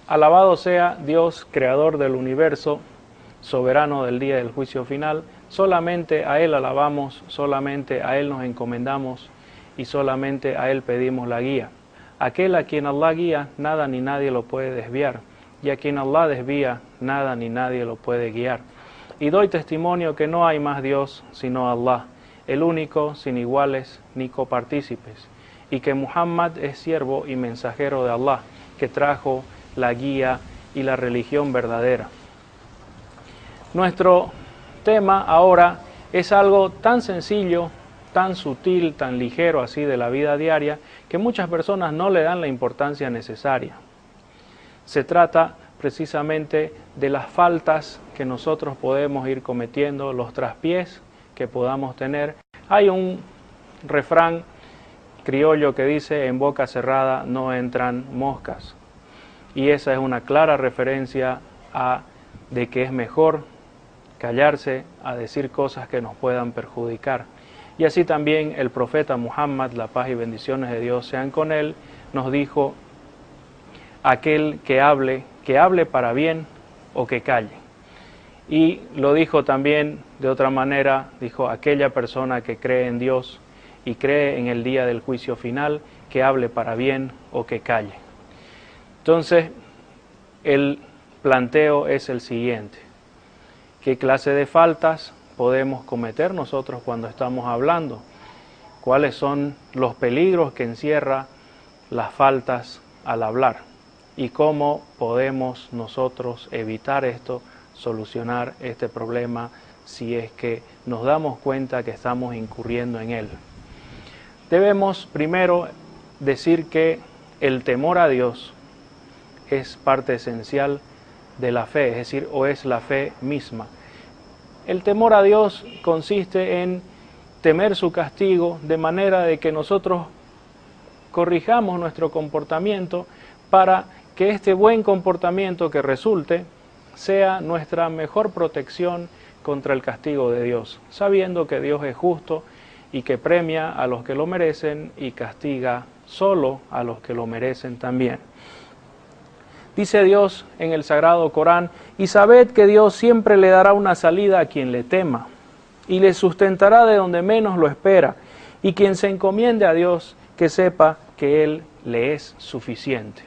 Alabado sea Dios, creador del universo, soberano del día del juicio final. Solamente a Él alabamos, solamente a Él nos encomendamos y solamente a Él pedimos la guía. Aquel a quien Allah guía, nada ni nadie lo puede desviar, y a quien Allah desvía, nada ni nadie lo puede guiar. Y doy testimonio que no hay más Dios sino Allah, el único, sin iguales ni copartícipes, y que Muhammad es siervo y mensajero de Allah, que trajo la guía y la religión verdadera. Nuestro tema ahora es algo tan sencillo, tan sutil, tan ligero así de la vida diaria, que muchas personas no le dan la importancia necesaria. Se trata precisamente de las faltas que nosotros podemos ir cometiendo, los traspiés que podamos tener. Hay un refrán criollo que dice: en boca cerrada no entran moscas. Y esa es una clara referencia de que es mejor callarse a decir cosas que nos puedan perjudicar. Y así también el profeta Muhammad, la paz y bendiciones de Dios sean con él, nos dijo: aquel que hable para bien o que calle. Y lo dijo también de otra manera, dijo: aquella persona que cree en Dios y cree en el día del juicio final, que hable para bien o que calle. Entonces, el planteo es el siguiente: ¿qué clase de faltas podemos cometer nosotros cuando estamos hablando? ¿Cuáles son los peligros que encierra las faltas al hablar? ¿Y cómo podemos nosotros evitar esto, solucionar este problema si es que nos damos cuenta que estamos incurriendo en él? Debemos primero decir que el temor a Dios es parte esencial de la fe, es decir, o es la fe misma. El temor a Dios consiste en temer su castigo, de manera de que nosotros corrijamos nuestro comportamiento para que este buen comportamiento que resulte sea nuestra mejor protección contra el castigo de Dios, sabiendo que Dios es justo y que premia a los que lo merecen y castiga solo a los que lo merecen también. Dice Dios en el Sagrado Corán: y sabed que Dios siempre le dará una salida a quien le tema, y le sustentará de donde menos lo espera, y quien se encomiende a Dios, que sepa que Él le es suficiente.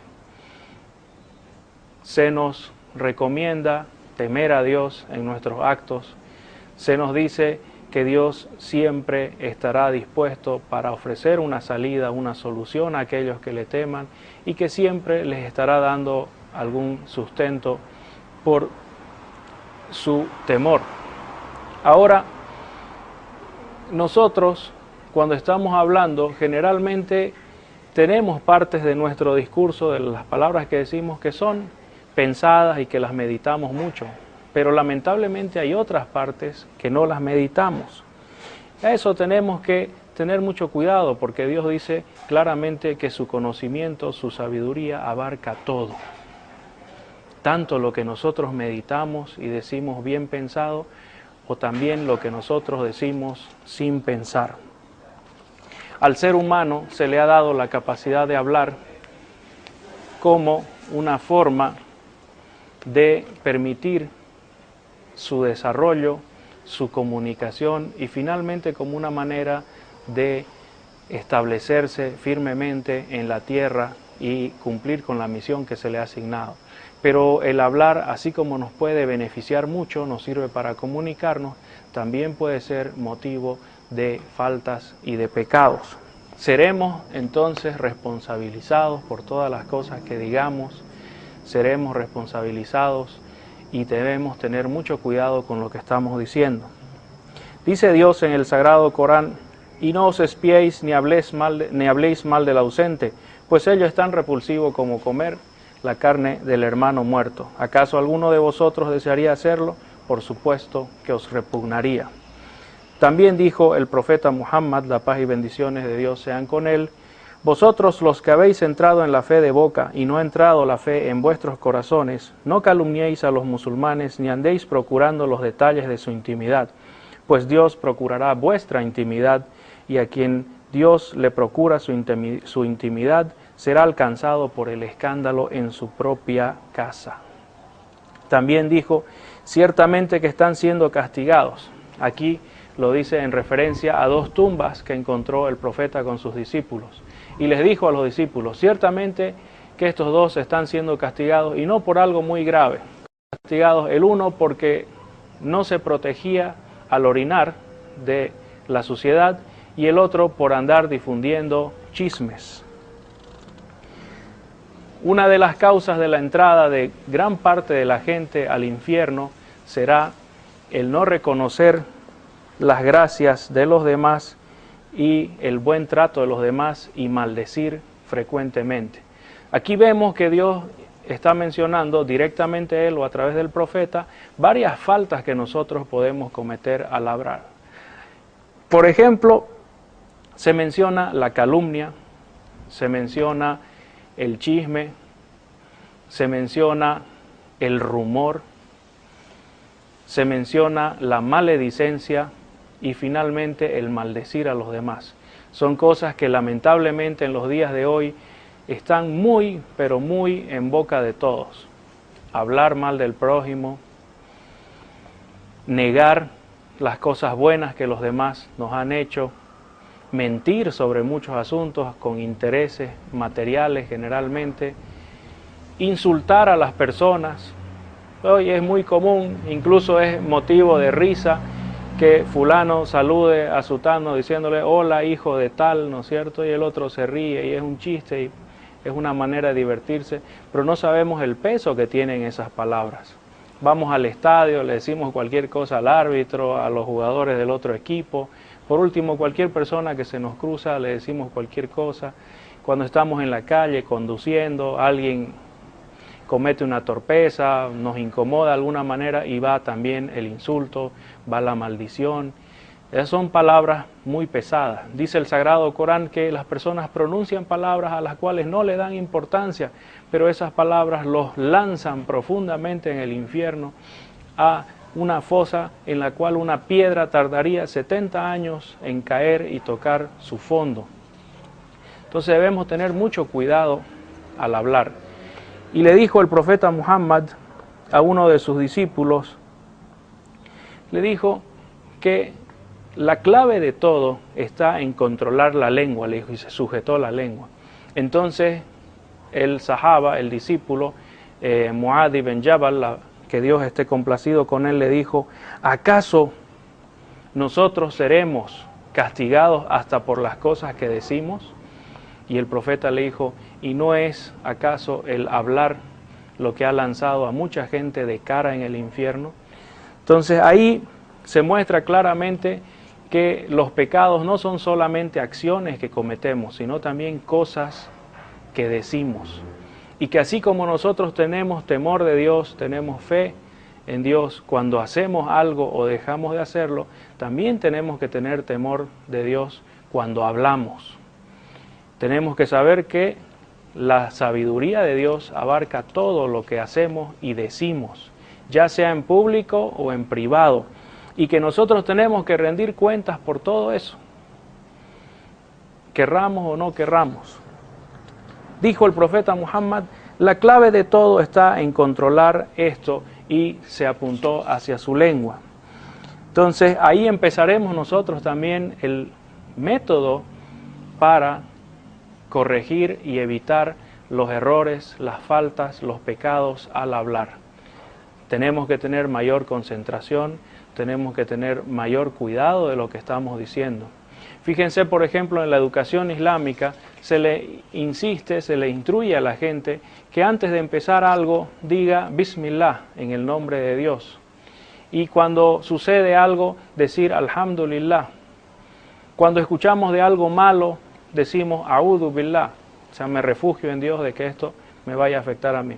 Se nos recomienda temer a Dios en nuestros actos. Se nos dice que Dios siempre estará dispuesto para ofrecer una salida, una solución a aquellos que le teman, y que siempre les estará dando algún sustento por su temor. Ahora, nosotros cuando estamos hablando, generalmente tenemos partes de nuestro discurso, de las palabras que decimos, que son pensadas y que las meditamos mucho, pero lamentablemente hay otras partes que no las meditamos. A eso tenemos que tener mucho cuidado, porque Dios dice claramente que su conocimiento, su sabiduría abarca todo. Tanto lo que nosotros meditamos y decimos bien pensado, o también lo que nosotros decimos sin pensar. Al ser humano se le ha dado la capacidad de hablar como una forma de permitir su desarrollo, su comunicación y finalmente como una manera de establecerse firmemente en la tierra y cumplir con la misión que se le ha asignado. Pero el hablar, así como nos puede beneficiar mucho, nos sirve para comunicarnos, también puede ser motivo de faltas y de pecados. Seremos entonces responsabilizados por todas las cosas que digamos, seremos responsabilizados y debemos tener mucho cuidado con lo que estamos diciendo. Dice Dios en el Sagrado Corán: y no os espiéis ni habléis mal del ausente, pues ello es tan repulsivo como comer la carne del hermano muerto. ¿Acaso alguno de vosotros desearía hacerlo? Por supuesto que os repugnaría. También dijo el profeta Muhammad, la paz y bendiciones de Dios sean con él: vosotros los que habéis entrado en la fe de boca y no ha entrado la fe en vuestros corazones, no calumniéis a los musulmanes ni andéis procurando los detalles de su intimidad, pues Dios procurará vuestra intimidad, y a quien Dios le procura su intimidad, será alcanzado por el escándalo en su propia casa. También dijo, ciertamente que están siendo castigados. Aquí lo dice en referencia a 2 tumbas que encontró el profeta con sus discípulos. Y les dijo a los discípulos, ciertamente que estos 2 están siendo castigados, y no por algo muy grave. Castigados el uno porque no se protegía al orinar de la suciedad, y el otro por andar difundiendo chismes. Una de las causas de la entrada de gran parte de la gente al infierno será el no reconocer las gracias de los demás y el buen trato de los demás y maldecir frecuentemente. Aquí vemos que Dios está mencionando directamente él o a través del profeta varias faltas que nosotros podemos cometer al hablar. Por ejemplo, se menciona la calumnia, se menciona el chisme, se menciona el rumor, se menciona la maledicencia y finalmente el maldecir a los demás. Son cosas que lamentablemente en los días de hoy están muy, pero muy en boca de todos. Hablar mal del prójimo, negar las cosas buenas que los demás nos han hecho, mentir sobre muchos asuntos con intereses materiales generalmente, insultar a las personas. Hoy es muy común, incluso es motivo de risa, que fulano salude a sutano diciéndole hola hijo de tal, ¿no es cierto? Y el otro se ríe y es un chiste y es una manera de divertirse, pero no sabemos el peso que tienen esas palabras. Vamos al estadio, le decimos cualquier cosa al árbitro, a los jugadores del otro equipo. Por último, cualquier persona que se nos cruza le decimos cualquier cosa. Cuando estamos en la calle conduciendo, alguien comete una torpeza, nos incomoda de alguna manera y va también el insulto, va la maldición. Esas son palabras muy pesadas. Dice el Sagrado Corán que las personas pronuncian palabras a las cuales no le dan importancia, pero esas palabras los lanzan profundamente en el infierno a una fosa en la cual una piedra tardaría 70 años en caer y tocar su fondo. Entonces debemos tener mucho cuidado al hablar. Y le dijo el profeta Muhammad a uno de sus discípulos, le dijo que la clave de todo está en controlar la lengua, le dijo, y se sujetó la lengua. Entonces el sahaba, el discípulo, Muad ibn Jabal, que Dios esté complacido con él, le dijo, ¿acaso nosotros seremos castigados hasta por las cosas que decimos? Y el profeta le dijo, ¿y no es acaso el hablar lo que ha lanzado a mucha gente de cara en el infierno? Entonces ahí se muestra claramente que los pecados no son solamente acciones que cometemos, sino también cosas que decimos. Y que así como nosotros tenemos temor de Dios, tenemos fe en Dios, cuando hacemos algo o dejamos de hacerlo, también tenemos que tener temor de Dios cuando hablamos. Tenemos que saber que la sabiduría de Dios abarca todo lo que hacemos y decimos, ya sea en público o en privado, y que nosotros tenemos que rendir cuentas por todo eso, querramos o no querramos. Dijo el profeta Muhammad, la clave de todo está en controlar esto, y se apuntó hacia su lengua. Entonces ahí empezaremos nosotros también el método para corregir y evitar los errores, las faltas, los pecados al hablar. Tenemos que tener mayor concentración, tenemos que tener mayor cuidado de lo que estamos diciendo. Fíjense, por ejemplo, en la educación islámica se le insiste, se le instruye a la gente que antes de empezar algo diga Bismillah, en el nombre de Dios. Y cuando sucede algo, decir Alhamdulillah. Cuando escuchamos de algo malo, decimos A'udhu Billah, o sea, me refugio en Dios de que esto me vaya a afectar a mí.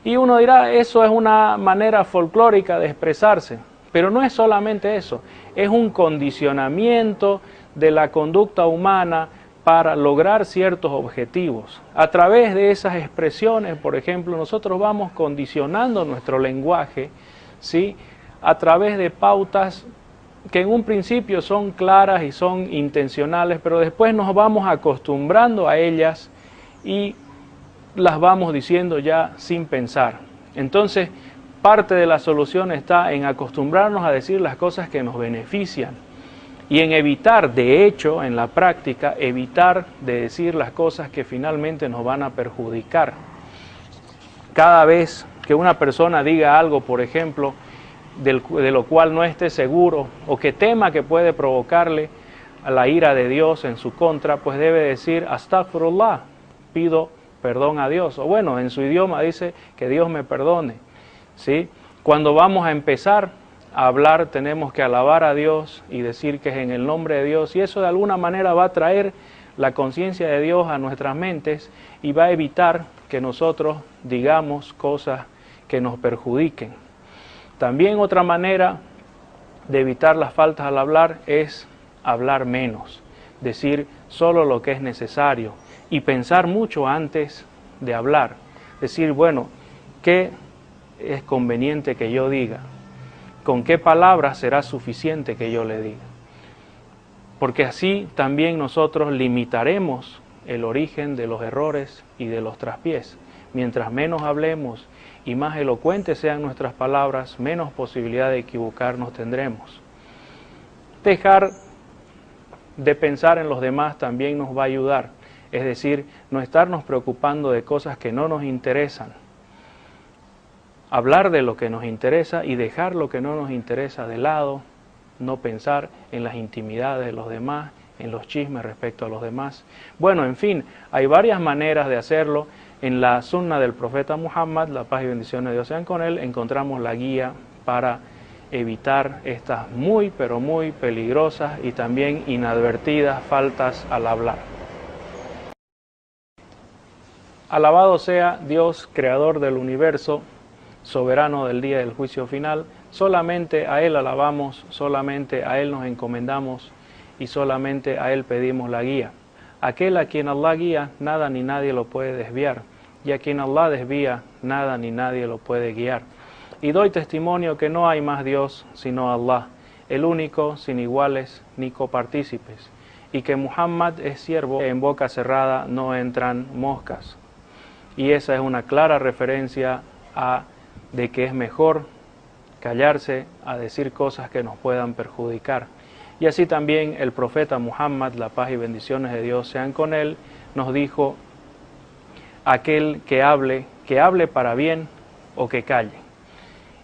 Y uno dirá, eso es una manera folclórica de expresarse, pero no es solamente eso, es un condicionamiento de la conducta humana para lograr ciertos objetivos. A través de esas expresiones, por ejemplo, nosotros vamos condicionando nuestro lenguaje, ¿sí?, a través de pautas que en un principio son claras y son intencionales, pero después nos vamos acostumbrando a ellas y las vamos diciendo ya sin pensar. Entonces, parte de la solución está en acostumbrarnos a decir las cosas que nos benefician y en evitar, de hecho, en la práctica, evitar de decir las cosas que finalmente nos van a perjudicar. Cada vez que una persona diga algo, por ejemplo, de lo cual no esté seguro o que tema que puede provocarle a la ira de Dios en su contra, pues debe decir astaghfirullah, pido perdón a Dios. O bueno, en su idioma dice que Dios me perdone. ¿Sí? Cuando vamos a empezar a hablar tenemos que alabar a Dios y decir que es en el nombre de Dios, y eso de alguna manera va a traer la conciencia de Dios a nuestras mentes y va a evitar que nosotros digamos cosas que nos perjudiquen. También otra manera de evitar las faltas al hablar es hablar menos, decir solo lo que es necesario y pensar mucho antes de hablar. Decir, bueno, ¿qué es conveniente que yo diga? ¿Con qué palabras será suficiente que yo le diga? Porque así también nosotros limitaremos el origen de los errores y de los traspiés. Mientras menos hablemos y más elocuentes sean nuestras palabras, menos posibilidad de equivocarnos tendremos. Dejar de pensar en los demás también nos va a ayudar, es decir, no estarnos preocupando de cosas que no nos interesan. Hablar de lo que nos interesa y dejar lo que no nos interesa de lado, no pensar en las intimidades de los demás, en los chismes respecto a los demás. Bueno, en fin, hay varias maneras de hacerlo. En la sunna del profeta Muhammad, la paz y bendiciones de Dios sean con él, encontramos la guía para evitar estas muy, pero muy peligrosas y también inadvertidas faltas al hablar. Alabado sea Dios, creador del universo, soberano del día del juicio final. Solamente a Él alabamos, solamente a Él nos encomendamos y solamente a Él pedimos la guía. Aquel a quien Allah guía, nada ni nadie lo puede desviar, y a quien Allah desvía, nada ni nadie lo puede guiar. Y doy testimonio que no hay más Dios sino Allah, el único, sin iguales ni copartícipes, y que Muhammad es siervo, que en boca cerrada no entran moscas. Y esa es una clara referencia de que es mejor callarse a decir cosas que nos puedan perjudicar. Y así también el profeta Muhammad, la paz y bendiciones de Dios sean con él, nos dijo: aquel que hable para bien o que calle.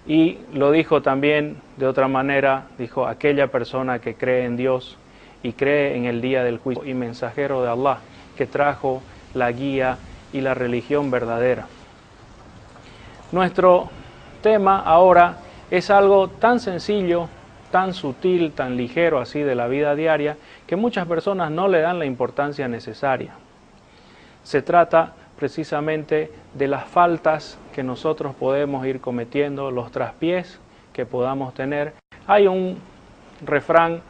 Y lo dijo también de otra manera, dijo: aquella persona que cree en Dios y cree en el día del juicio y mensajero de Allah, que trajo la guía y la religión verdadera. Nuestro tema ahora es algo tan sencillo, tan sutil, tan ligero así de la vida diaria, que muchas personas no le dan la importancia necesaria. Se trata precisamente de las faltas que nosotros podemos ir cometiendo, los traspiés que podamos tener. Hay un refrán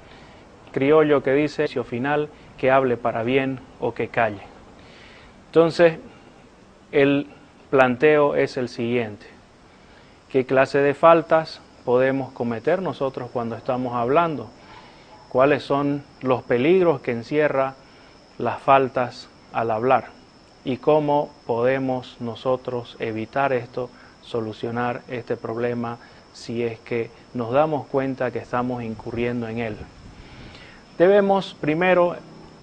criollo que dice, final, que hable para bien o que calle. Entonces, el planteo es el siguiente: ¿qué clase de faltas podemos cometer nosotros cuando estamos hablando? ¿Cuáles son los peligros que encierra las faltas al hablar? ¿Y cómo podemos nosotros evitar esto, solucionar este problema si es que nos damos cuenta que estamos incurriendo en él? Debemos primero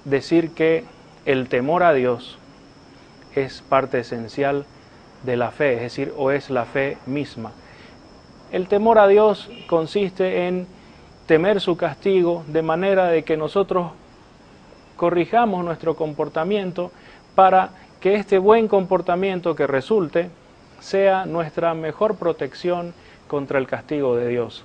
decir que el temor a Dios es parte esencial de la fe, es decir, o es la fe misma. El temor a Dios consiste en temer su castigo de manera de que nosotros corrijamos nuestro comportamiento para que este buen comportamiento que resulte sea nuestra mejor protección contra el castigo de Dios.